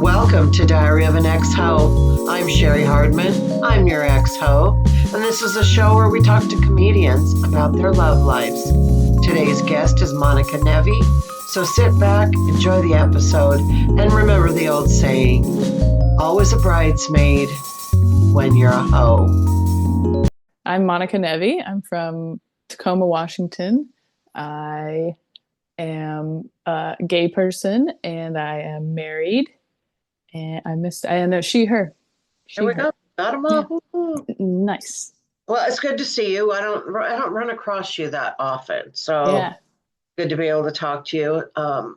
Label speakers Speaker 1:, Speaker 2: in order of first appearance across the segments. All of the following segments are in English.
Speaker 1: Welcome to Diary of an Ex-Ho. I'm Sherry Hardman. I'm your ex-ho, and this is a show where we talk to comedians about their love lives. Today's guest is Monica Nevi, so sit back, enjoy the episode, and remember the old saying, always a bridesmaid when you're a hoe.
Speaker 2: I'm Monica Nevi. I'm from Tacoma, Washington. I am a gay person and I am married. And I know she, her.
Speaker 1: Here we go. Got them all.
Speaker 2: Yeah. Nice.
Speaker 1: Well, it's good to see you. I don't run across you that often, so
Speaker 2: Yeah.
Speaker 1: good to be able to talk to you. It's going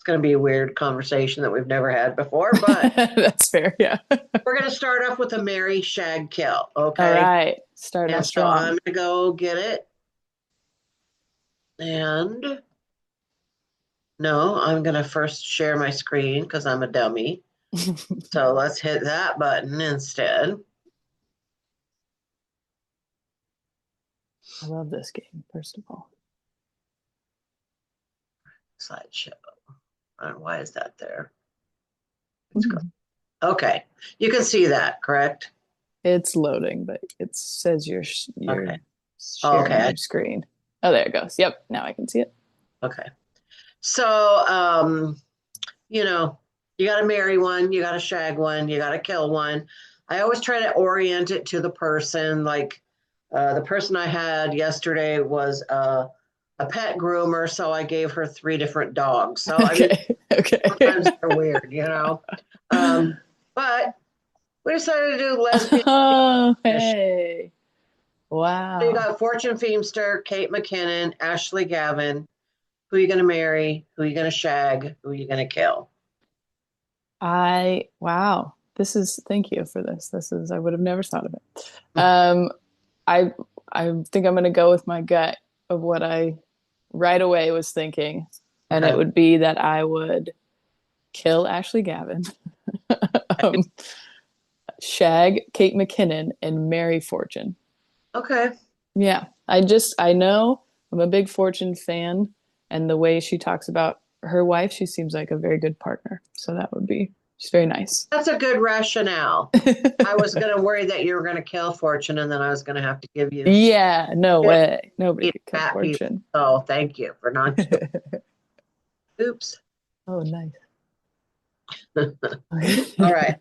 Speaker 1: to be a weird conversation that we've never had before, but
Speaker 2: That's fair. Yeah.
Speaker 1: we're going to start off with a marry, shag, kill. Okay.
Speaker 2: All right. Start
Speaker 1: And
Speaker 2: off
Speaker 1: so
Speaker 2: strong.
Speaker 1: I'm going to go get it. And no, I'm going to first share my screen because I'm a dummy. So let's hit that button instead.
Speaker 2: I love this game, first of all.
Speaker 1: Slideshow. Why is that there? Okay. You can see that, correct?
Speaker 2: It's loading, but it says you're
Speaker 1: Okay.
Speaker 2: sharing your screen. Oh, there it goes. Yep. Now I can see it.
Speaker 1: Okay. So, you got to marry one, you got to shag one, you got to kill one. I always try to orient it to the person. Like the person I had yesterday was a pet groomer, so I gave her 3 different dogs. So
Speaker 2: okay.
Speaker 1: Sometimes they're weird, But we decided to do lesbian.
Speaker 2: Oh, hey. Wow.
Speaker 1: So you got Fortune Feimster, Kate McKinnon, Ashley Gavin. Who are you going to marry? Who are you going to shag? Who are you going to kill?
Speaker 2: Wow. Thank you for this. I would have never thought of it. I think I'm going to go with my gut of what I right away was thinking. And it would be that I would kill Ashley Gavin, shag Kate McKinnon, and marry Fortune.
Speaker 1: Okay.
Speaker 2: Yeah. I know I'm a big Fortune fan. And the way she talks about her wife, she seems like a very good partner. So she's very nice.
Speaker 1: That's a good rationale. I was going to worry that you were going to kill Fortune and then I was going to have to give you.
Speaker 2: Yeah, no way. Nobody could kill Fortune.
Speaker 1: Oh, thank you for not. Oops.
Speaker 2: Oh, nice.
Speaker 1: All right.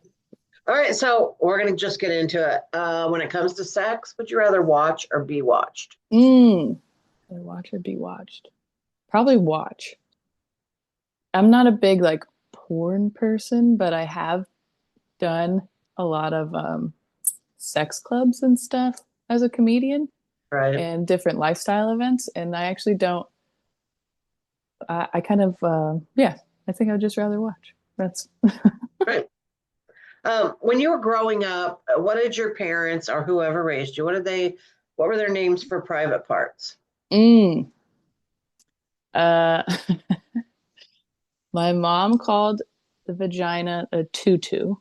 Speaker 1: So we're going to just get into it. When it comes to sex, would you rather watch or be watched?
Speaker 2: Watch or be watched? Probably watch. I'm not a big porn person, but I have done a lot of sex clubs and stuff as a comedian,
Speaker 1: right?
Speaker 2: And different lifestyle events. And I actually don't. I kind of I think I'd just rather watch. That's
Speaker 1: right. When you were growing up, what did your parents or whoever raised you? What were their names for private parts?
Speaker 2: My mom called the vagina a tutu.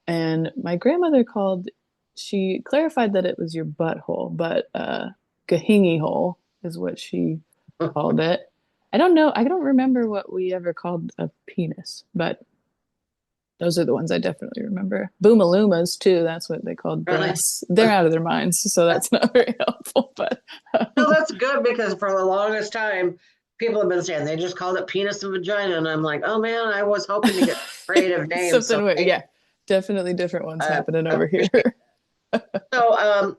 Speaker 2: And my grandmother she clarified that it was your butthole, but gahingi hole is what she called it. I don't know. I don't remember what we ever called a penis, but those are the ones I definitely remember. Boomalumas too. That's what they called breasts. They're out of their minds, so that's not very helpful. But
Speaker 1: no, that's good because for the longest time, people have been saying they just called it penis and vagina, and I'm like, oh man, I was hoping to get creative names.
Speaker 2: Something weird. Yeah, definitely different ones happening over here.
Speaker 1: So,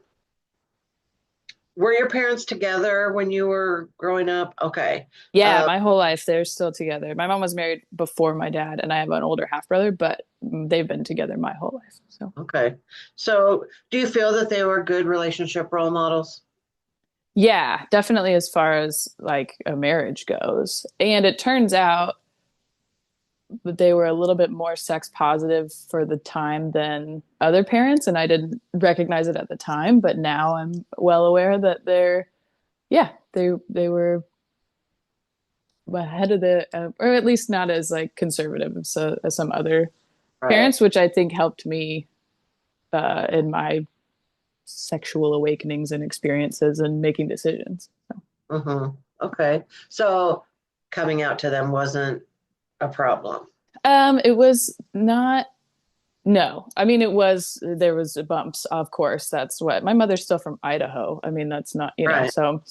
Speaker 1: were your parents together when you were growing up? Okay.
Speaker 2: Yeah, my whole life they're still together. My mom was married before my dad, and I have an older half brother, but they've been together my whole life. So
Speaker 1: okay. So, do you feel that they were good relationship role models?
Speaker 2: Yeah, definitely as far as a marriage goes. And it turns out that they were a little bit more sex positive for the time than other parents, and I didn't recognize it at the time, but now I'm well aware that they were ahead of or at least not as conservative as some other parents, which I think helped me in my sexual awakenings and experiences and making decisions.
Speaker 1: Okay. So coming out to them wasn't a problem?
Speaker 2: It was not. No, I mean, there was bumps, of course. That's what my mother's still from Idaho. I mean, that's not,
Speaker 1: Right.
Speaker 2: so,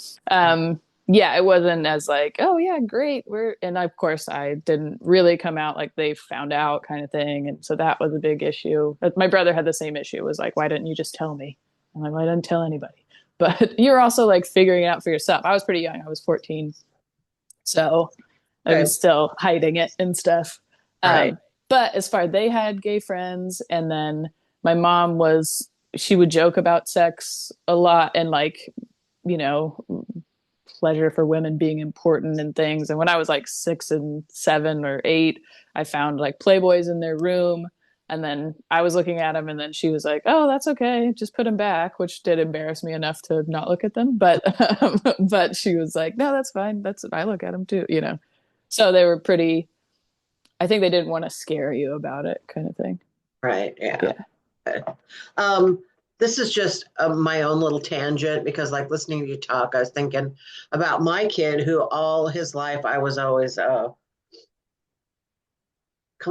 Speaker 2: yeah, it wasn't as like, oh, yeah, great. And of course, I didn't really come out like they found out kind of thing. And so that was a big issue. But my brother had the same issue. It was like, why didn't you just tell me? I'm like, well, I didn't tell anybody. But you're also like figuring it out for yourself. I was pretty young. I was 14. So I
Speaker 1: Okay.
Speaker 2: was still hiding it and stuff.
Speaker 1: Right.
Speaker 2: Um, but as far they had gay friends, and then my mom she would joke about sex a lot and like, you know, pleasure for women being important and things. And when I was like 6 and 7 or 8, I found like Playboys in their room. And then I was looking at them, and then she was like, "Oh, that's okay. Just put them back," which did embarrass me enough to not look at them. But she was like, "No, that's fine. I look at them too." So they were pretty. I think they didn't want to scare you about it, kind of thing.
Speaker 1: Right. Yeah.
Speaker 2: Yeah.
Speaker 1: Okay. Um, this is just my own little tangent because, like, listening to you talk, I was thinking about my kid who all his life I was always, come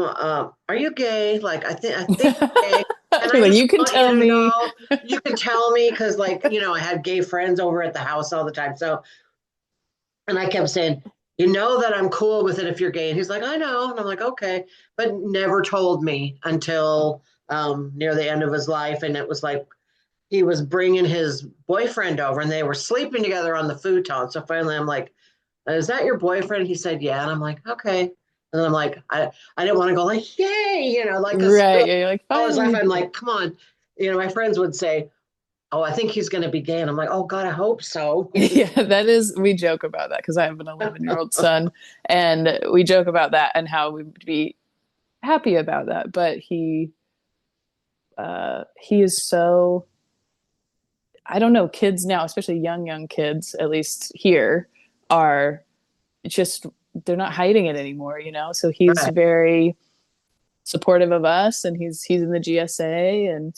Speaker 1: on, are you gay? Like, I think you're gay. And I
Speaker 2: Like,
Speaker 1: just
Speaker 2: you can
Speaker 1: want you
Speaker 2: tell
Speaker 1: to
Speaker 2: me.
Speaker 1: know, you can tell me because, like, I had gay friends over at the house all the time. So, and I kept saying, that I'm cool with it if you're gay. And he's like, I know. And I'm like, okay. But never told me until near the end of his life. And it was like, he was bringing his boyfriend over and they were sleeping together on the futon. So finally, I'm like, is that your boyfriend? He said, yeah. And I'm like, okay. And then I'm like, I didn't want to go like, yay, like, because
Speaker 2: Right. Yeah, you're like,
Speaker 1: all his life,
Speaker 2: finally.
Speaker 1: I'm like, come on. My friends would say, oh, I think he's going to be gay. And I'm like, oh, God, I hope so.
Speaker 2: Yeah, we joke about that because I have an 11-year-old son, and we joke about that and how we'd be happy about that. But he is so, I don't know, kids now, especially young kids, at least here, are just, they're not hiding it anymore. So he's
Speaker 1: Right.
Speaker 2: very supportive of us, and he's in the GSA, and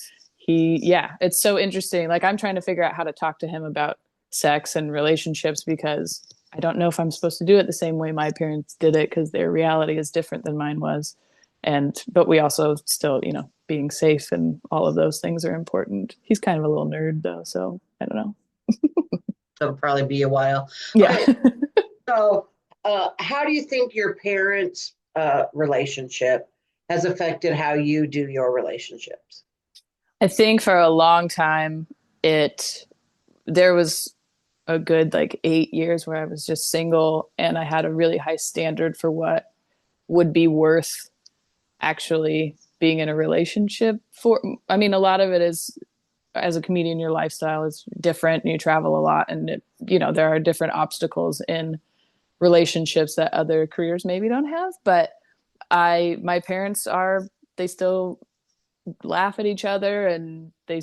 Speaker 2: yeah, it's so interesting. Like, I'm trying to figure out how to talk to him about sex and relationships because I don't know if I'm supposed to do it the same way my parents did it because their reality is different than mine was. But we also still, being safe and all of those things are important. He's kind of a little nerd though, so I don't know.
Speaker 1: It'll probably be a while.
Speaker 2: Yeah.
Speaker 1: Okay. So, how do you think your parents' relationship has affected how you do your relationships?
Speaker 2: I think for a long time there was a good like 8 years where I was just single, and I had a really high standard for what would be worth actually being in a relationship for. I mean, a lot of it is, as a comedian, your lifestyle is different and you travel a lot, and there are different obstacles in relationships that other careers maybe don't have. But my parents they still laugh at each other, and they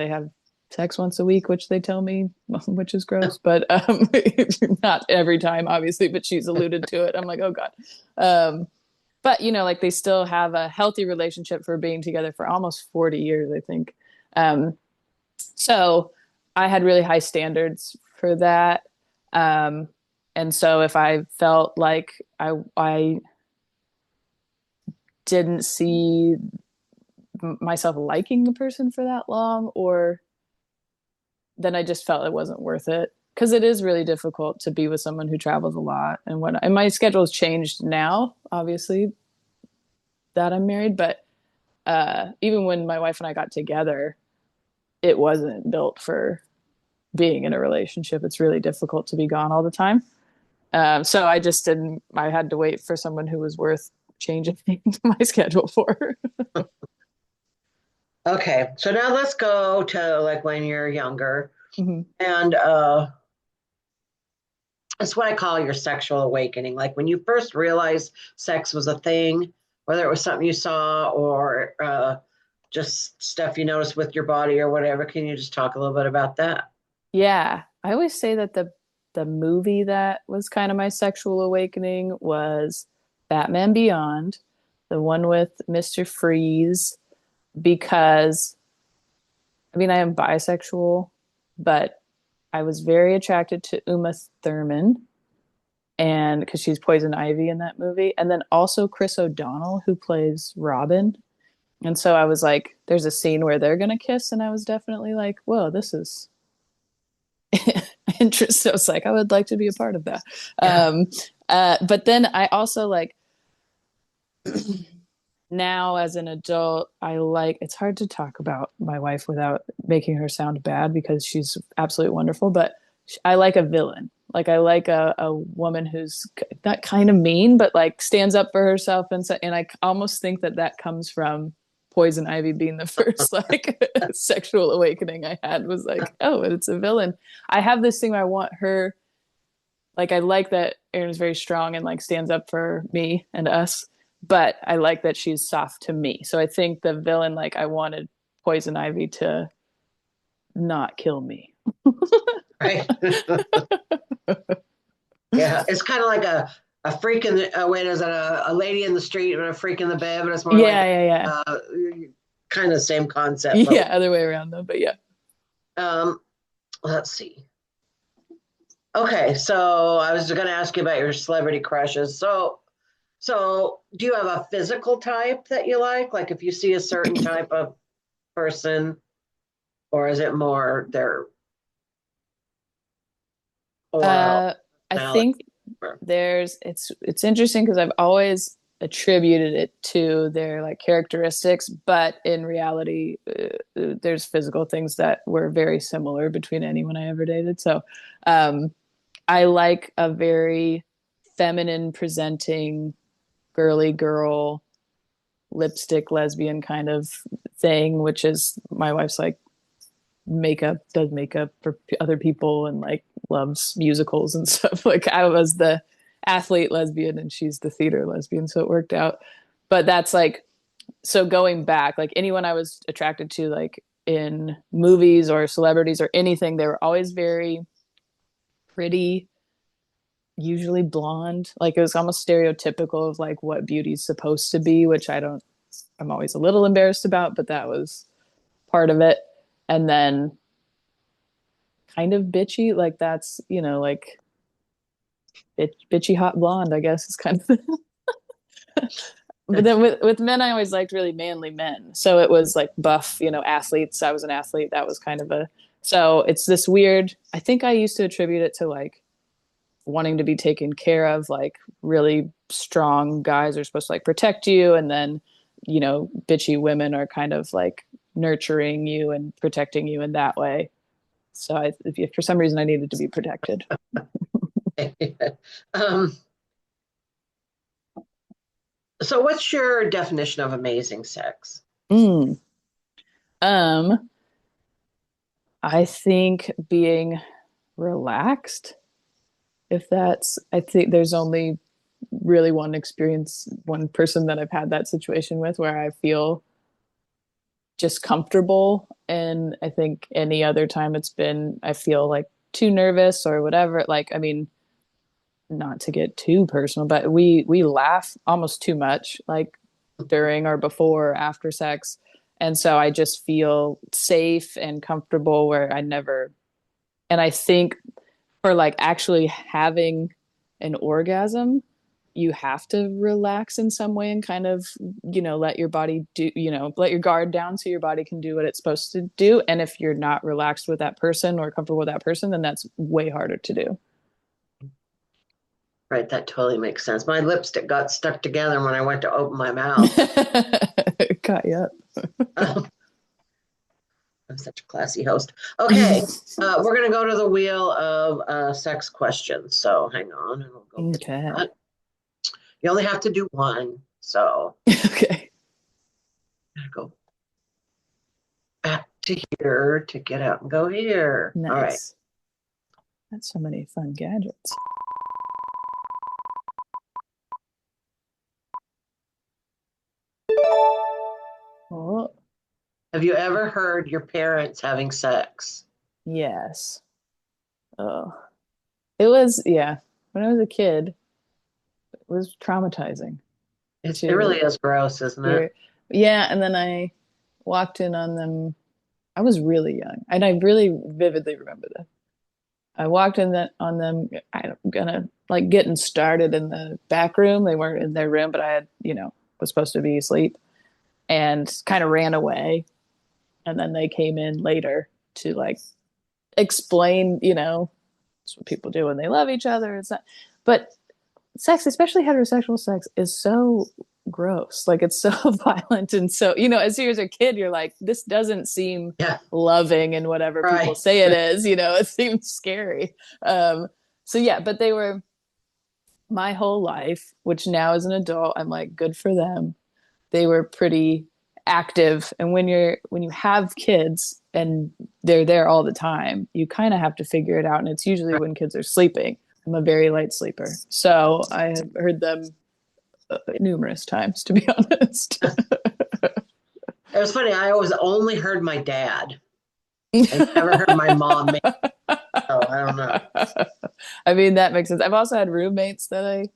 Speaker 2: have sex once a week, which they tell me, which is gross, but not every time, obviously. But she's alluded to it. I'm like, oh god. But like, they still have a healthy relationship for being together for almost 40 years, I think. So I had really high standards for that. Um, and so if I felt like I didn't see myself liking the person for that long, or then I just felt it wasn't worth it, because it is really difficult to be with someone who travels a lot. And my schedule has changed now, obviously, that I'm married, but even when my wife and I got together, it wasn't built for being in a relationship. It's really difficult to be gone all the time. So I just didn't. I had to wait for someone who was worth changing my schedule for.
Speaker 1: Okay, so now let's go to like when you're younger,
Speaker 2: Mhm.
Speaker 1: and it's what I call your sexual awakening. Like when you first realized sex was a thing, whether it was something you saw or just stuff you noticed with your body or whatever. Can you just talk a little bit about that?
Speaker 2: Yeah, I always say that the movie that was kind of my sexual awakening was Batman Beyond, the one with Mr. Freeze, because I mean, I am bisexual, but I was very attracted to Uma Thurman, and because she's Poison Ivy in that movie, and then also Chris O'Donnell who plays Robin. And so I was like, there's a scene where they're gonna kiss, and I was definitely like, whoa, this is interesting. I was like, I would like to be a part of that.
Speaker 1: Yeah.
Speaker 2: But then I also like now as an adult, I like it's hard to talk about my wife without making her sound bad because she's absolutely wonderful, but I like a villain. Like I like a woman who's not kind of mean, but like stands up for herself, and I almost think that that comes from Poison Ivy being the first like sexual awakening I had was like, oh, it's a villain. I have this thing where I want her like I like that Erin's very strong and like stands up for me and us, but I like that she's soft to me. So I think the villain, like I wanted Poison Ivy to not kill me.
Speaker 1: Right. Yeah. It's kind of like a freak in the wait, is it a lady in the street and a freak in the bed? But it's more like
Speaker 2: Yeah.
Speaker 1: kind of same concept.
Speaker 2: Yeah, other way around though, but yeah.
Speaker 1: Um, let's see. Okay, so I was going to ask you about your celebrity crushes. So do you have a physical type that you like? Like if you see a certain type of person, or is it more their aura,
Speaker 2: Uh, I
Speaker 1: personality?
Speaker 2: think it's interesting because I've always attributed it to their like characteristics, but in reality, there's physical things that were very similar between anyone I ever dated. So, I like a very feminine presenting girly girl lipstick lesbian kind of thing, which is my wife's like does makeup for other people and like loves musicals and stuff. Like I was the athlete lesbian and she's the theater lesbian, so it worked out. But that's like so going back, like anyone I was attracted to, like in movies or celebrities or anything, they were always very pretty, usually blonde. Like it was almost stereotypical of like what beauty's supposed to be, which I'm always a little embarrassed about, but that was part of it. And then kind of bitchy, like that's, like bitchy hot blonde, I guess is kind of but then with men I always liked really manly men. So it was like buff, athletes. I was an athlete. That was kind of a so it's this weird I think I used to attribute it to like wanting to be taken care of, like really strong guys are supposed to like protect you, and then bitchy women are kind of like nurturing you and protecting you in that way. So if for some reason I needed to be protected.
Speaker 1: um, so what's your definition of amazing sex?
Speaker 2: Mm. Um, I think being relaxed. If that's, I think there's only really one person that I've had that situation with where I feel just comfortable. And I think any other time it's been, I feel like too nervous or whatever. Like, I mean, not to get too personal, but we laugh almost too much, like during or before or after sex. And so I just feel safe and comfortable where I never, and I think for like actually having an orgasm, you have to relax in some way and kind of, let your body do, let your guard down so your body can do what it's supposed to do. And if you're not relaxed with that person or comfortable with that person, then that's way harder to do.
Speaker 1: Right, that totally makes sense. My lipstick got stuck together when I went to open my mouth.
Speaker 2: Caught you up.
Speaker 1: I'm such a classy host. Okay, we're going to go to the wheel of sex questions. So hang on, and we'll go get
Speaker 2: Okay.
Speaker 1: that. You only have to do one. So
Speaker 2: Okay.
Speaker 1: I'm going to go back to here to get out and go here. All right.
Speaker 2: Nice. That's so many fun gadgets. Oh,
Speaker 1: Have you ever heard your parents having sex?
Speaker 2: yes. Oh, it was, yeah. When I was a kid, it was traumatizing
Speaker 1: It
Speaker 2: to
Speaker 1: really is gross, isn't it?
Speaker 2: hear. Yeah, and then I walked in on them. I was really young, and I really vividly remember this. I walked in on them. I'm gonna like getting started in the back room. They weren't in their room, but I had, was supposed to be asleep and kind of ran away. And then they came in later to like explain, it's what people do when they love each other. It's not, but sex, especially heterosexual sex, is so gross. Like it's so violent. And so, as you as a kid, you're like, this doesn't seem
Speaker 1: Yeah.
Speaker 2: loving and whatever people
Speaker 1: Right.
Speaker 2: say it is, it seems scary. So yeah, but they were my whole life, which now as an adult, I'm like, good for them. They were pretty active. And when you have kids and they're there all the time, you kind of have to figure it out. And it's usually when kids are sleeping. I'm a very light sleeper. So I have heard them numerous times, to be honest.
Speaker 1: It was funny. I always only heard my dad. I never heard my mom. So I don't know.
Speaker 2: I mean, that makes sense. I've also had roommates that I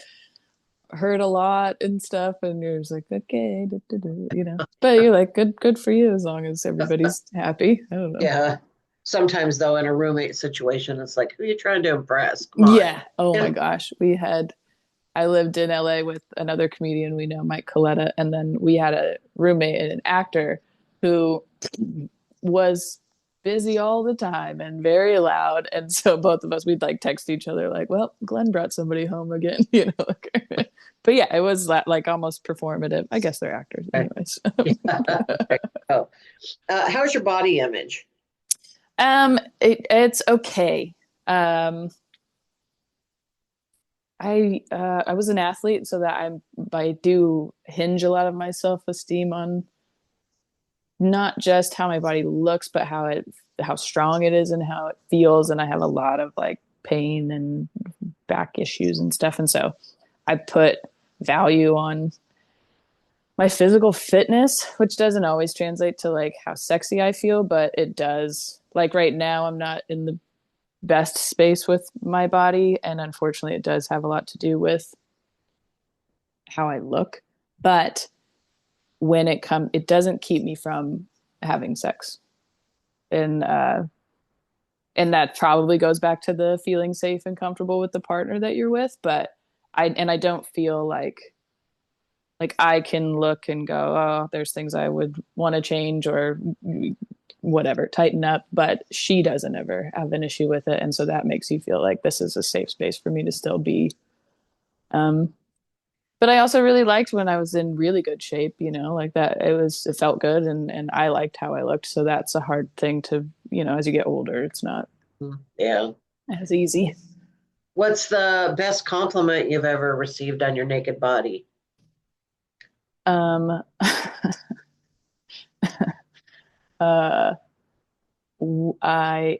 Speaker 2: heard a lot and stuff, and you're just like, okay, but you're like, good for you, as long as everybody's happy. I don't know.
Speaker 1: Yeah. Sometimes though, in a roommate situation, it's like, who are you trying to impress? Come on.
Speaker 2: Yeah. Oh my gosh. I lived in LA with another comedian we know, Mike Coletta, and then we had a roommate and an actor who was busy all the time and very loud. And so both of us, we'd like text each other like, well, Glenn brought somebody home again, but yeah, it was like almost performative. I guess they're actors anyways.
Speaker 1: Yeah. Oh. How's your body image?
Speaker 2: It's okay. I was an athlete, so that I do hinge a lot of my self-esteem on not just how my body looks, but how strong it is and how it feels. And I have a lot of like pain and back issues and stuff. And so I put value on my physical fitness, which doesn't always translate to like how sexy I feel, but it does. Like right now, I'm not in the best space with my body, and unfortunately, it does have a lot to do with how I look. But when it doesn't keep me from having sex, and that probably goes back to the feeling safe and comfortable with the partner that you're with. But I don't feel like I can look and go, oh, there's things I would want to change or whatever, tighten up, but she doesn't ever have an issue with it. And so that makes you feel like this is a safe space for me to still be. But I also really liked when I was in really good shape, like that it felt good, and I liked how I looked. So that's a hard thing to, as you get older, it's not
Speaker 1: Yeah.
Speaker 2: as easy.
Speaker 1: What's the best compliment you've ever received on your naked body?
Speaker 2: Um, uh, I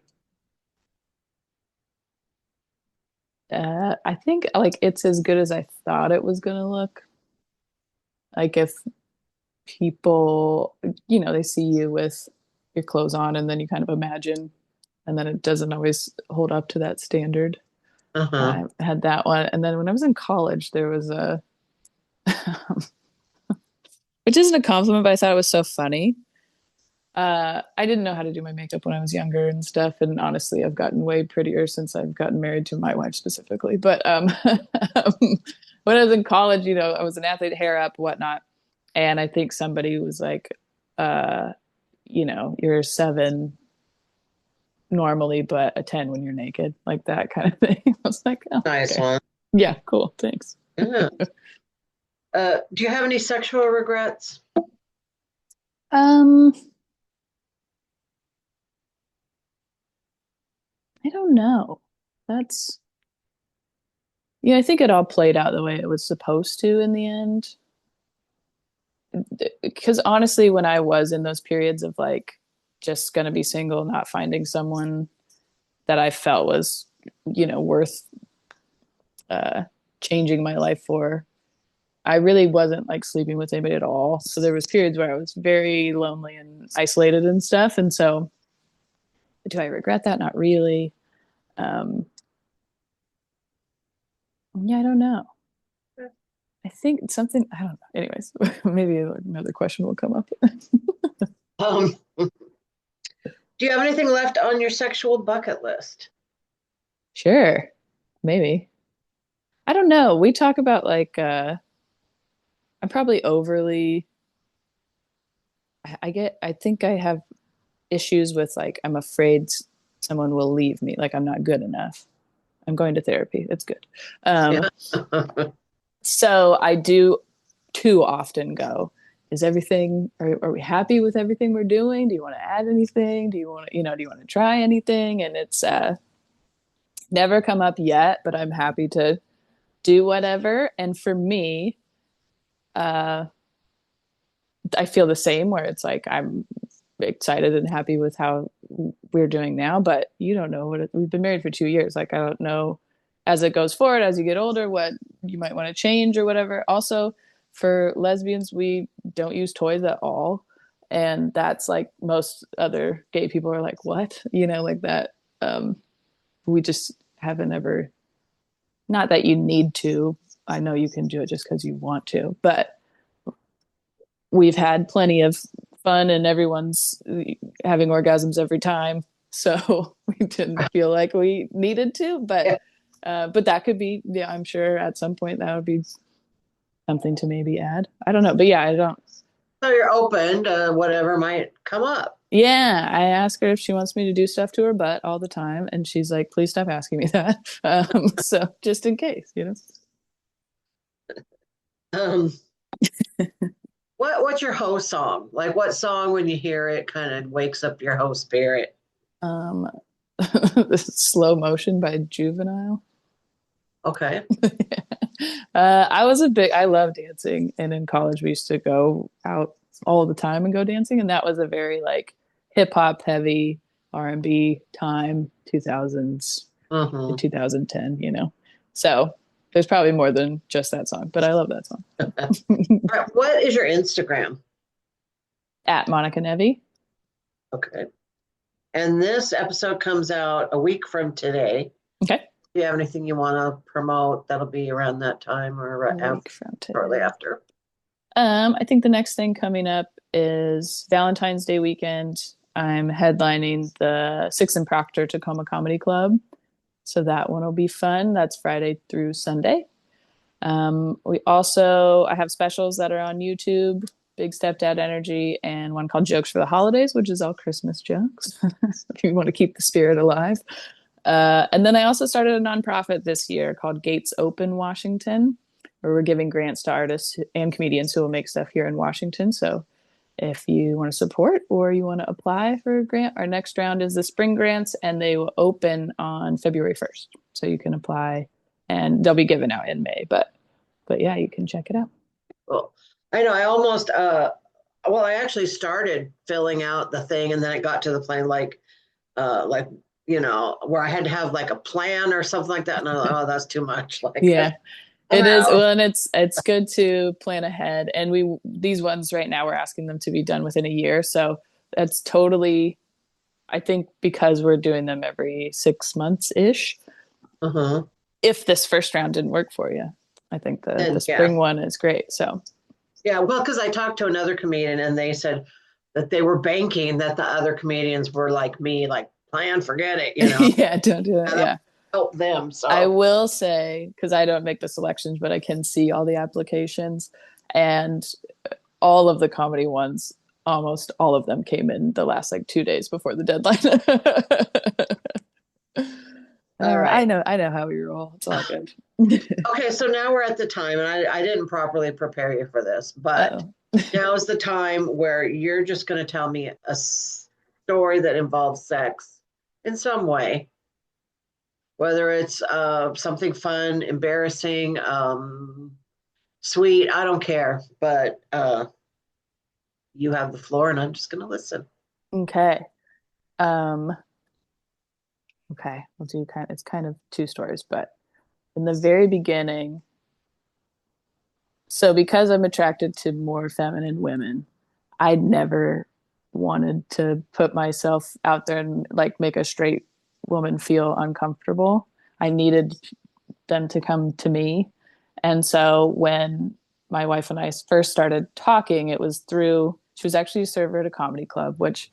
Speaker 2: I think like it's as good as I thought it was gonna look. Like if people, they see you with your clothes on and then you kind of imagine, and then it doesn't always hold up to that standard.
Speaker 1: Uh-huh.
Speaker 2: I had that one. And then when I was in college, there was which isn't a compliment, but I thought it was so funny. I didn't know how to do my makeup when I was younger and stuff. And honestly, I've gotten way prettier since I've gotten married to my wife specifically. But when I was in college, I was an athlete, hair up, whatnot. And I think somebody was like, you're a 7 normally, but a 10 when you're naked, like that kind of thing. I was like, oh,
Speaker 1: Nice
Speaker 2: okay.
Speaker 1: one.
Speaker 2: Yeah, cool. Thanks.
Speaker 1: Yeah. Do you have any sexual regrets?
Speaker 2: Um, I don't know. That's, I think it all played out the way it was supposed to in the end. Because honestly, when I was in those periods of like just gonna be single, not finding someone that I felt was, worth uh, changing my life for, I really wasn't like sleeping with anybody at all. So there was periods where I was very lonely and isolated and stuff. And so, do I regret that? Not really. Um, yeah, I don't know. I think something, I don't know. Anyways, maybe another question will come up.
Speaker 1: Do you have anything left on your sexual bucket list?
Speaker 2: Sure. Maybe. I don't know. We talk about like I'm probably overly I think I have issues with like I'm afraid someone will leave me, like I'm not good enough. I'm going to therapy. It's good.
Speaker 1: Yeah.
Speaker 2: So I do too often go, is everything are we happy with everything we're doing? Do you want to add anything? Do you want to, do you want to try anything? And it's never come up yet, but I'm happy to do whatever. And for me, uh I feel the same where it's like I'm excited and happy with how we're doing now, but you don't know we've been married for 2 years. Like I don't know as it goes forward, as you get older, what you might want to change or whatever. Also, for lesbians, we don't use toys at all. And that's like most other gay people are like, what? Like that. We just haven't ever, not that you need to. I know you can do it just because you want to, but we've had plenty of fun and everyone's having orgasms every time. So we didn't feel like we needed to,
Speaker 1: Yeah.
Speaker 2: but that could be, yeah, I'm sure at some point that would be something to maybe add. I don't know, but yeah, I don't.
Speaker 1: So you're open to whatever might come up.
Speaker 2: Yeah, I ask her if she wants me to do stuff to her butt all the time, and she's like, "Please stop asking me that." So just in case.
Speaker 1: Um, what's your hoe song? Like what song when you hear it kind of wakes up your hoe spirit?
Speaker 2: Um, Slow Motion by Juvenile.
Speaker 1: Okay.
Speaker 2: I love dancing. And in college, we used to go out all the time and go dancing. And that was a very like hip hop heavy R&B time, 2000s to
Speaker 1: Mm-hmm.
Speaker 2: 2010. So there's probably more than just that song, but I love that song.
Speaker 1: All
Speaker 2: So.
Speaker 1: right. What is your Instagram?
Speaker 2: At Monica Nevi.
Speaker 1: Okay. And this episode comes out a week from today.
Speaker 2: Okay.
Speaker 1: Do you have anything you want to promote that'll be around that time or
Speaker 2: A
Speaker 1: right
Speaker 2: week from
Speaker 1: shortly
Speaker 2: today.
Speaker 1: after?
Speaker 2: I think the next thing coming up is Valentine's Day weekend. I'm headlining the Six and Proctor Tacoma Comedy Club. So that one will be fun. That's Friday through Sunday. I have specials that are on YouTube, Big Stepdad Energy, and one called Jokes for the Holidays, which is all Christmas jokes, if you want to keep the spirit alive. And then I also started a nonprofit this year called Gates Open Washington, where we're giving grants to artists and comedians who will make stuff here in Washington. So if you want to support or you want to apply for a grant, our next round is the spring grants, and they will open on February 1st. So you can apply, and they'll be given out in May. But yeah, you can check it out.
Speaker 1: Well, I know I almost I actually started filling out the thing and then it got to the plan like where I had to have like a plan or something like that. And I was like, oh, that's too much. Like
Speaker 2: Yeah,
Speaker 1: I'm
Speaker 2: it is.
Speaker 1: out.
Speaker 2: Well, and it's good to plan ahead. And these ones right now we're asking them to be done within a year. So that's totally, I think, because we're doing them every 6 months ish.
Speaker 1: Uh-huh.
Speaker 2: If this first round didn't work for you, I think the
Speaker 1: And yeah.
Speaker 2: spring one is great. So
Speaker 1: Yeah, well, because I talked to another comedian and they said that they were banking that the other comedians were like me, like plan, forget it.
Speaker 2: yeah, don't do that.
Speaker 1: And that
Speaker 2: Yeah.
Speaker 1: helped them.
Speaker 2: I
Speaker 1: So
Speaker 2: will say, because I don't make the selections, but I can see all the applications, and all of the comedy ones, almost all of them came in the last like 2 days before the deadline.
Speaker 1: all
Speaker 2: I
Speaker 1: right.
Speaker 2: know how we roll. It's all good.
Speaker 1: Okay, so now we're at the time, and I didn't properly prepare you for this, but
Speaker 2: Oh,
Speaker 1: now is the time where you're just going to tell me a story that involves sex in some way, whether it's something fun, embarrassing, sweet, I don't care, but you have the floor, and I'm just going to listen.
Speaker 2: okay. Um, okay. It's kind of two stories, but in the very beginning, so because I'm attracted to more feminine women, I never wanted to put myself out there and like make a straight woman feel uncomfortable. I needed them to come to me. And so when my wife and I first started talking, it was through, she was actually a server at a comedy club, which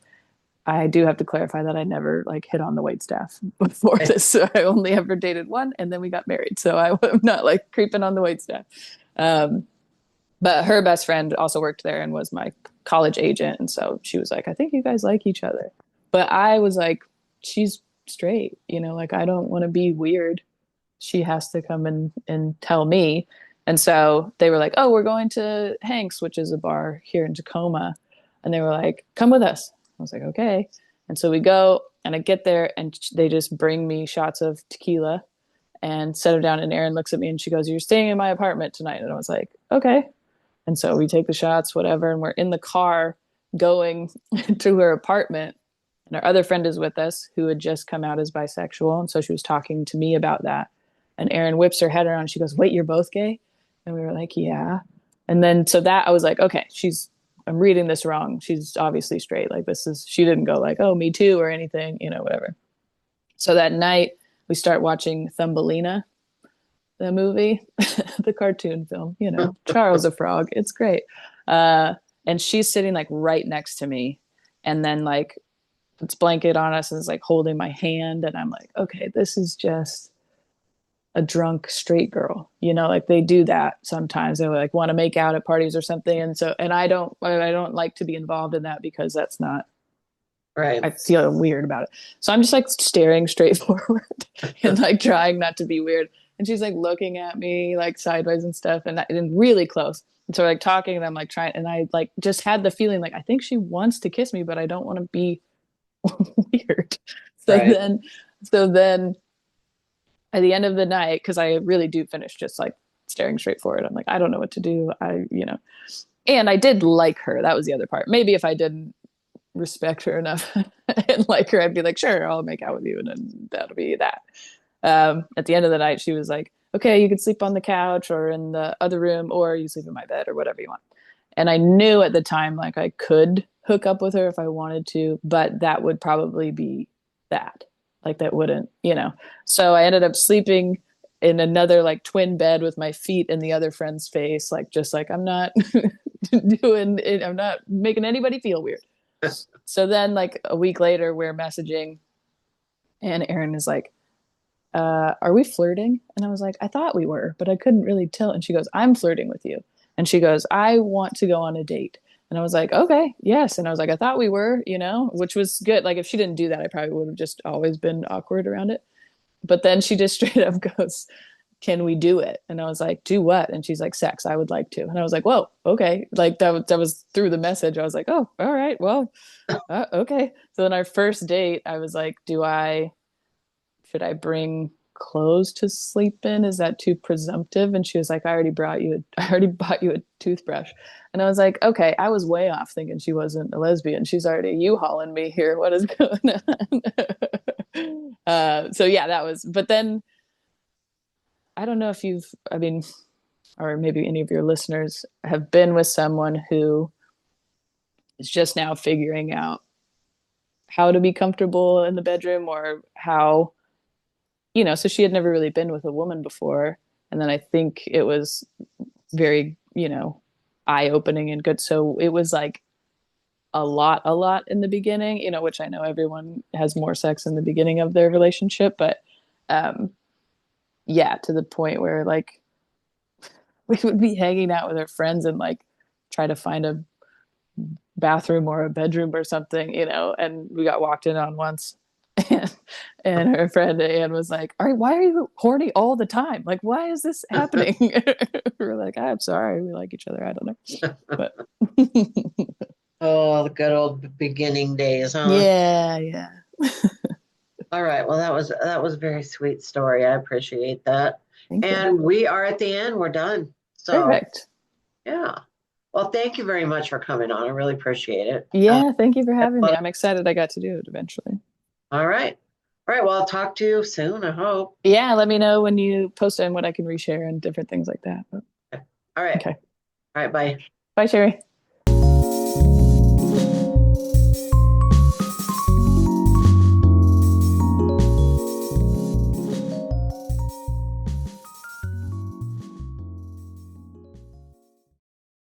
Speaker 2: I do have to clarify that I never like hit on the wait staff before this. So I only ever dated one, and then we got married. So I'm not like creeping on the wait staff. Um, but her best friend also worked there and was my college agent, and so she was like, "I think you guys like each other." But I was like, "She's straight, like I don't want to be weird. She has to come and tell me." And so they were like, "Oh, we're going to Hank's, which is a bar here in Tacoma." And they were like, "Come with us." I was like, "Okay." And so we go, and I get there, and they just bring me shots of tequila and set them down. And Erin looks at me and she goes, "You're staying in my apartment tonight." And I was like, "Okay." And so we take the shots, whatever. And we're in the car going to her apartment. And our other friend is with us who had just come out as bisexual. And so she was talking to me about that. And Erin whips her head around. And she goes, "Wait, you're both gay?" And we were like, "Yeah." And then so that I was like, okay, I'm reading this wrong. She's obviously straight. Like she didn't go like, "Oh, me too," or anything, whatever. So that night we start watching Thumbelina, the movie, the cartoon film, Charles the Frog. It's great. And she's sitting like right next to me. And then like puts blanket on us and is like holding my hand. And I'm like, okay, this is just a drunk straight girl, like they do that sometimes. They like want to make out at parties or something. And I don't like to be involved in that because that's not,
Speaker 1: Right.
Speaker 2: I feel weird about it. So I'm just like staring straight forward and like trying not to be weird. And she's like looking at me like sideways and stuff and really close. And so we're like talking and I'm like trying, and I like just had the feeling like I think she wants to kiss me, but I don't want to be weird. So
Speaker 1: Right.
Speaker 2: then at the end of the night, because I really do finish just like staring straight forward. I'm like, I don't know what to do. And I did like her. That was the other part. Maybe if I didn't respect her enough and like her, I'd be like, sure, I'll make out with you. And then that'll be that. At the end of the night, she was like, "Okay, you can sleep on the couch or in the other room, or you sleep in my bed or whatever you want." And I knew at the time, like I could hook up with her if I wanted to, but that would probably be that. Like that wouldn't. So I ended up sleeping in another like twin bed with my feet in the other friend's face, like just like I'm not doing it, I'm not making anybody feel weird. So then like a week later we're messaging and Erin is like, "Are we flirting?" And I was like, "I thought we were, but I couldn't really tell." And she goes, "I'm flirting with you." And she goes, "I want to go on a date." And I was like, "Okay, yes." And I was like, "I thought we were, which was good. Like if she didn't do that, I probably would have just always been awkward around it. But then she just straight up goes, "Can we do it?" And I was like, "Do what?" And she's like, "Sex. I would like to." And I was like, "Whoa, okay." Like that was through the message. I was like, "Oh, all right, well, okay." So then our first date, I was like, should I bring clothes to sleep in? Is that too presumptive? And she was like, I already bought you a toothbrush. And I was like, okay, I was way off thinking she wasn't a lesbian. She's already U-hauling me here. What is going on? So yeah, but then I don't know if or maybe any of your listeners have been with someone who is just now figuring out how to be comfortable in the bedroom or how so she had never really been with a woman before. And then I think it was very, eye-opening and good. So it was like a lot in the beginning, which I know everyone has more sex in the beginning of their relationship. But yeah, to the point where like we would be hanging out with our friends and like try to find a bathroom or a bedroom or something, and we got walked in on once. And, and her friend Anne was like, "All right, why are you horny all the time? Like, why is this happening?" We're like, "I'm sorry, we like each other. I don't know." But
Speaker 1: Oh, the good old beginning days, huh?
Speaker 2: yeah.
Speaker 1: All right. Well, that was a very sweet story. I appreciate that.
Speaker 2: Thank you.
Speaker 1: And we are at the end. We're done. So,
Speaker 2: Perfect.
Speaker 1: yeah. Well, thank you very much for coming on. I really appreciate it.
Speaker 2: Yeah, thank you for having me.
Speaker 1: Well,
Speaker 2: I'm excited I got to do it eventually.
Speaker 1: all right. All right. Well, I'll talk to you soon, I hope.
Speaker 2: Yeah, let me know when you post it and what I can reshare and different things like that.
Speaker 1: All right.
Speaker 2: Okay.
Speaker 1: All right. Bye.
Speaker 2: Bye, Sherry.